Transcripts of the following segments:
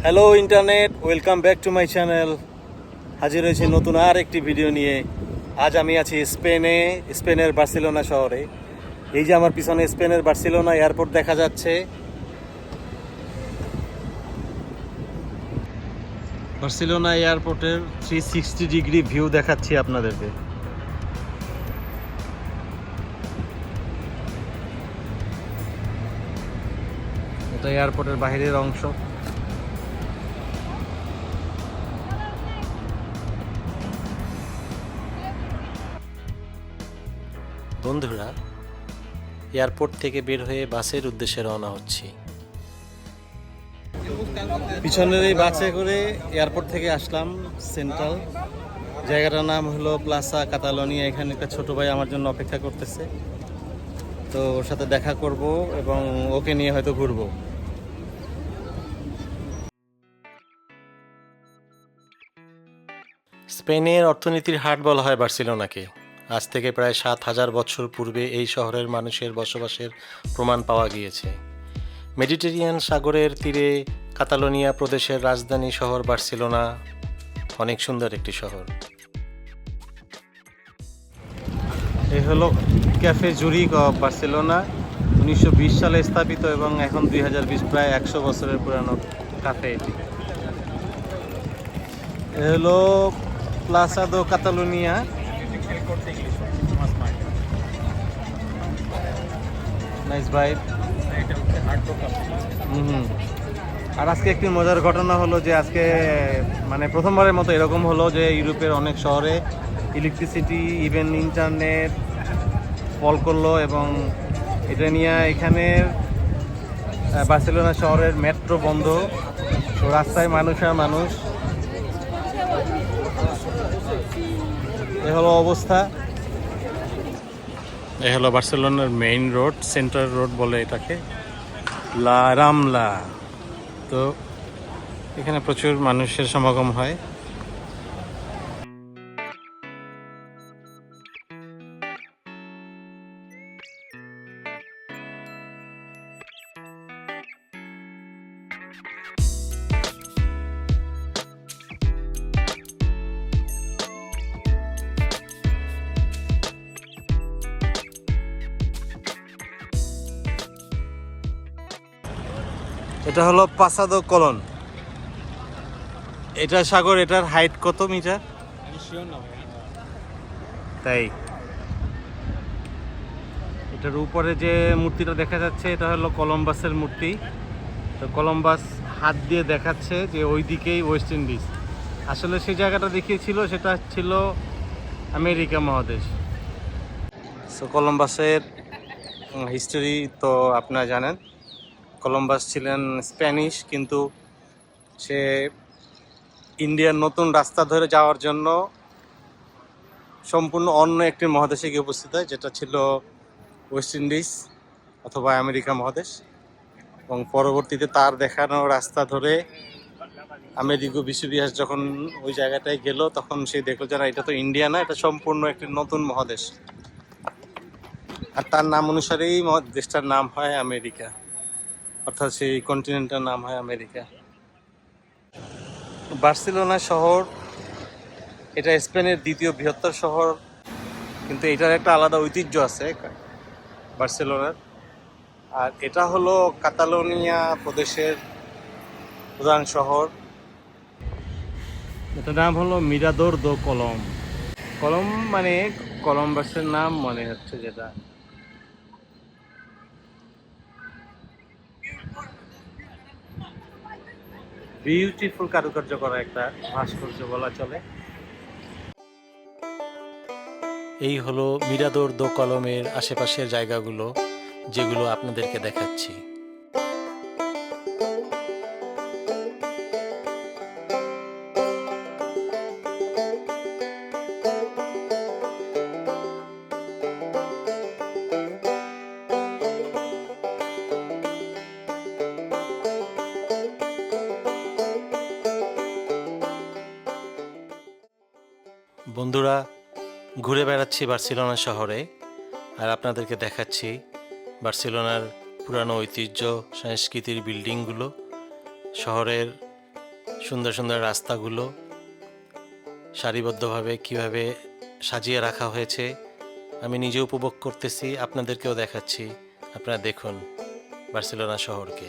Hello internet, welcome back to my channel. হাজির হয়েছি নতুন আর একটি ভিডিও নিয়ে। আজ আমি আছি স্পেনের বার্সেলোনা শহরে। এই যে আমার পিছনে স্পেনের বার্সেলোনা এয়ারপোর্ট দেখা যাচ্ছে। বার্সেলোনা এয়ারপোর্টের 360 ডিগ্রি ভিউ দেখাচ্ছি আপনাদেরকে। এটা এয়ারপোর্টের বাইরের অংশ। বন্ধুরা, এয়ারপোর্ট থেকে বের হয়ে বাসের উদ্দেশ্যে রওনা হচ্ছি। পিছনের এই বাসে করে এয়ারপোর্ট থেকে আসলাম সেন্ট্রাল। জায়গাটার নাম হলো প্লাসা কাতালোনিয়া। এখানে একটা ছোট ভাই আমার জন্য অপেক্ষা করতেছে, তো ওর সাথে দেখা করব এবং ওকে নিয়ে হয়তো ঘুরবো। স্পেনের অর্থনীতির হাট বলা হয় বার্সেলোনাকে। আজ থেকে প্রায় 7,000 বছর পূর্বে এই শহরের মানুষের বসবাসের প্রমাণ পাওয়া গিয়েছে। মেডিটেরিয়ান সাগরের তীরে কাতালোনিয়া প্রদেশের রাজধানী শহর বার্সেলোনা অনেক সুন্দর একটি শহর। এই হলো ক্যাফে জুরিক অফ বার্সেলোনা। 1920 সালে স্থাপিত এবং এখন 2020, প্রায় 100 বছরের পুরানো ক্যাফে এটি। এ হলো প্লাসা দো কাতালোনিয়া। নাইস ভাই। আর আজকে একটি মজার ঘটনা হলো যে আজকে মানে প্রথমবারের মতো এরকম হলো যে ইউরোপের অনেক শহরে ইলেকট্রিসিটি ইভেন ইন্টারনেট ফল করলো, এবং এটা নিয়ে এখানের বার্সেলোনা শহরের মেট্রো বন্ধ। তো রাস্তায় মানুষ আর মানুষ। এ হলো অবস্থা। এ হলো বার্সেলোনার মেইন রোড, সেন্ট্রাল রোড বলে এটাকে, লা রামলা। তো এখানে প্রচুর মানুষের সমাগম হয়। এটা হলো পাসাদো কলন। এটা সাগর, এটার হাইট কত মিটার? তাই এটার উপরে যে মূর্তিটা দেখা যাচ্ছে এটা হলো কলম্বাসের মূর্তি। তো কলম্বাস হাত দিয়ে দেখাচ্ছে যে ওই দিকেই ওয়েস্ট ইন্ডিজ। আসলে সেই জায়গাটা দেখিয়েছিল, সেটা ছিল আমেরিকা মহাদেশ। সো কলম্বাসের হিস্টোরি তো আপনারা জানেন। কলম্বাস ছিলেন স্প্যানিশ, কিন্তু সে ইন্ডিয়ার নতুন রাস্তা ধরে যাওয়ার জন্য সম্পূর্ণ অন্য একটি মহাদেশে গিয়ে উপস্থিত হয়, যেটা ছিল ওয়েস্ট ইন্ডিজ অথবা আমেরিকা মহাদেশ। এবং পরবর্তীতে তার দেখানো রাস্তা ধরে আমেরিকো বিশ্ববিহাস যখন ওই জায়গাটায় গেল, তখন সে দেখলো যে না, এটা তো ইন্ডিয়া না, এটা সম্পূর্ণ একটি নতুন মহাদেশ। আর তার নাম অনুসারেই দেশটার নাম হয় আমেরিকা, অর্থাৎ সেই কন্টিনেন্টের নাম হয় আমেরিকা। বার্সেলোনা শহর এটা স্পেনের দ্বিতীয় বৃহত্তর শহর, কিন্তু এটার একটা আলাদা ঐতিহ্য আছে বার্সেলোনার। আর এটা হলো কাতালোনিয়া প্রদেশের প্রধান শহর। এটার নাম হলো মিরাদোর দো কলম। কলম মানে কলম্বাসের নাম মনে হচ্ছে, যেটা বিউটিফুল কারুকার্য করা একটা ভাস্কর্য বলা চলে। এই হলো মিরাদোর দো কলমের আশেপাশের জায়গাগুলো, যেগুলো আপনাদেরকে দেখাচ্ছি। বন্ধুরা, ঘুরে বেড়াচ্ছি বার্সেলোনা শহরে, আর আপনাদেরকে দেখাচ্ছি বার্সেলোনার পুরানো ঐতিহ্য, সংস্কৃতির বিল্ডিংগুলো, শহরের সুন্দর সুন্দর রাস্তাগুলো সারিবদ্ধভাবে কিভাবে সাজিয়ে রাখা হয়েছে আমি নিজে উপভোগ করতেছি, আপনাদেরকেও দেখাচ্ছি। আপনারা দেখুন বার্সেলোনা শহরকে।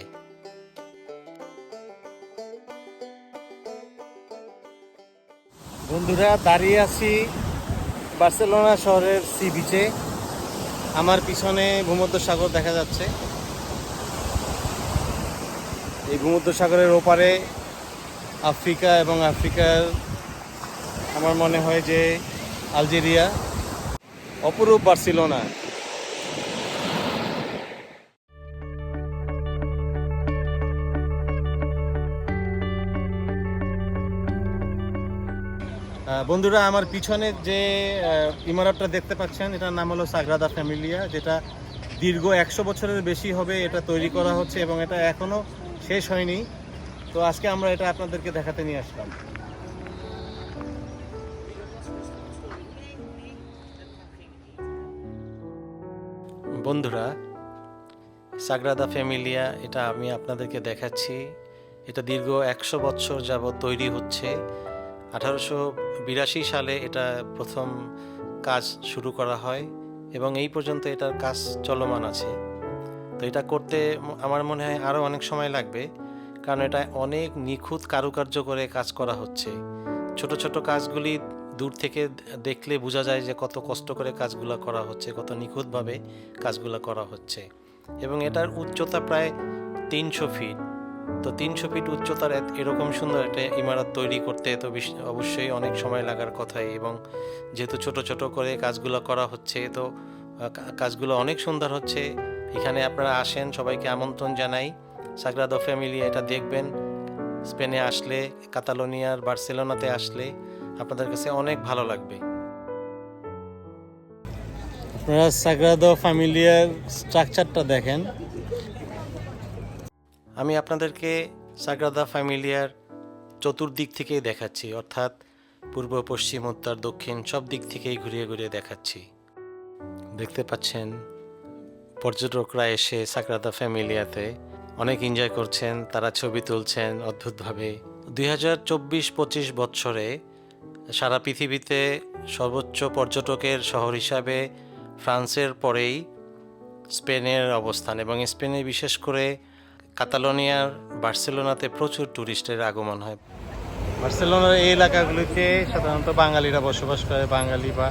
বন্ধুরা, দাঁড়িয়ে আছি বার্সেলোনা শহরের সি বিচে। আমার পিছনে ভূমধ্যসাগর দেখা যাচ্ছে। এই ভূমধ্যসাগরের ওপারে আফ্রিকা, এবং আফ্রিকার আমার মনে হয় যে আলজেরিয়া। অপরূপ বার্সেলোনা। বন্ধুরা, আমার পিছনে যে ইমারতটা দেখতে পাচ্ছেন, এটার নাম হলো সাগ্রাদা ফ্যামিলিয়া, যেটা দীর্ঘ 100 বছরের বেশি হবে এটা তৈরি করা হচ্ছে, এবং এটা এখনো শেষ হয়নি। তো আজকে আমরা এটা আপনাদেরকে দেখাতে নিয়ে আসলাম। বন্ধুরা, সাগ্রাদা ফ্যামিলিয়া এটা আমি আপনাদেরকে দেখাচ্ছি। এটা দীর্ঘ 100 বছর যাবৎ তৈরি হচ্ছে। 1882 সালে এটা প্রথম কাজ শুরু করা হয় এবং এই পর্যন্ত এটার কাজ চলমান আছে। তো এটা করতে আমার মনে হয় আরও অনেক সময় লাগবে, কারণ এটা অনেক নিখুঁত কারুকার্য করে কাজ করা হচ্ছে। ছোট ছোট কাজগুলি দূর থেকে দেখলে বোঝা যায় যে কত কষ্ট করে কাজগুলো করা হচ্ছে, কত নিখুঁতভাবে কাজগুলো করা হচ্ছে। এবং এটার উচ্চতা প্রায় 300 ফিট। তো 300 ফিট উচ্চতার এরকম সুন্দর একটা ইমারত তৈরি করতে তো অবশ্যই অনেক সময় লাগার কথাই। এবং যেহেতু ছোট ছোট করে কাজগুলো করা হচ্ছে, তো কাজগুলো অনেক সুন্দর হচ্ছে। এখানে আপনারা আসেন, সবাইকে আমন্ত্রণ জানাই। সাগ্রাদা ফ্যামিলিয়া এটা দেখবেন। স্পেনে আসলে, কাতালোনিয়ার বার্সেলোনাতে আসলে আপনাদের কাছে অনেক ভালো লাগবে। আপনারা সাগ্রাদা ফ্যামিলিয়ার স্ট্রাকচারটা দেখেন। আমি আপনাদেরকে সাগ্রাদা ফ্যামিলিয়ার চতুর্দিক থেকেই দেখাচ্ছি, অর্থাৎ পূর্ব, পশ্চিম, উত্তর, দক্ষিণ সব দিক থেকেই ঘুরিয়ে ঘুরিয়ে দেখাচ্ছি। দেখতে পাচ্ছেন পর্যটকরা এসে সাগ্রাদা ফ্যামিলিয়াতে অনেক এনজয় করছেন, তারা ছবি তুলছেন অদ্ভুতভাবে। 2024-25 বছরে সারা পৃথিবীতে সর্বোচ্চ পর্যটকের শহর হিসাবে ফ্রান্সের পরেই স্পেনের অবস্থান, এবং স্পেনে বিশেষ করে কাতালোনিয়ার বার্সেলোনাতে প্রচুর ট্যুরিস্টের আগমন হয়। বার্সেলোনার এই এলাকাগুলিতে সাধারণত বাঙালিরা বসবাস করে। বাঙালি বা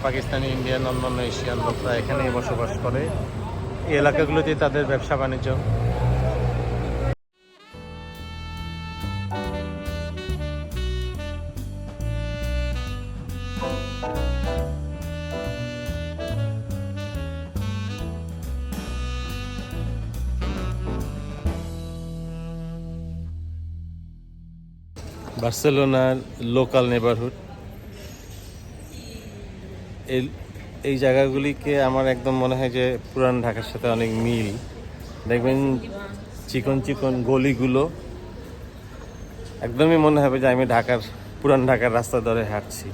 পাকিস্তানি, ইন্ডিয়ান, অন্যান্য এশিয়ান লোকরা এখানেই বসবাস করে। এই এলাকাগুলোতে তাদের ব্যবসা বাণিজ্য। বার্সেলোনার লোকাল নেবারহুড। এই জায়গাগুলিকে আমার একদম মনে হয় যে পুরান ঢাকার সাথে অনেক মিল। দেখবেন চিকন চিকন গলিগুলো, একদমই মনে হবে যে আমি পুরান ঢাকার রাস্তা ধরে হাঁটছি।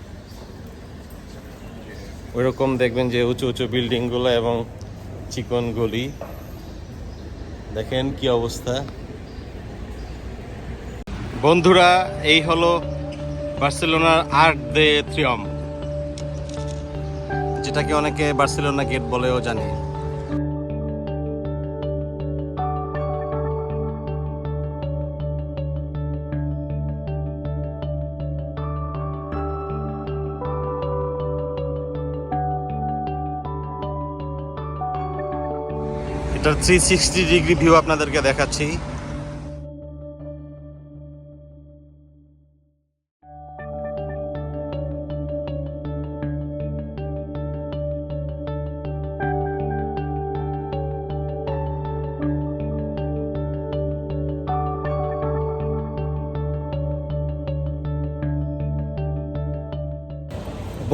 ওইরকম দেখবেন যে উঁচু উঁচু বিল্ডিংগুলো এবং চিকন গলি। দেখেন কি অবস্থা। বন্ধুরা, এই হলো বার্সেলোনার আর্ক দে ট্রিয়ম্ফ, যেটাকে অনেকে বার্সেলোনা গেট বলেও জানে। এটার 360 ডিগ্রি ভিউ আপনাদেরকে দেখাচ্ছি।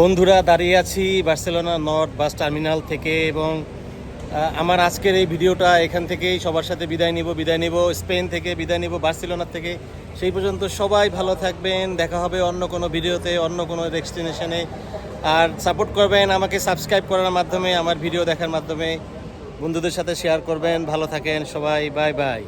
বন্ধুরা, দাঁড়িয়ে আছি বার্সেলোনা নর্থ বাস টার্মিনাল থেকে, এবং আমার আজকের এই ভিডিওটা এখান থেকেই সবার সাথে বিদায় নিব। স্পেন থেকে বিদায় নিব, বার্সেলোনা থেকে। সেই পর্যন্ত সবাই ভালো থাকবেন। দেখা হবে অন্য কোনো ভিডিওতে, অন্য কোনো ডেস্টিনেশনে। আর সাপোর্ট করবেন আমাকে সাবস্ক্রাইব করার মাধ্যমে, আমার ভিডিও দেখার মাধ্যমে। বন্ধুদের সাথে শেয়ার করবেন। ভালো থাকেন সবাই। Bye bye.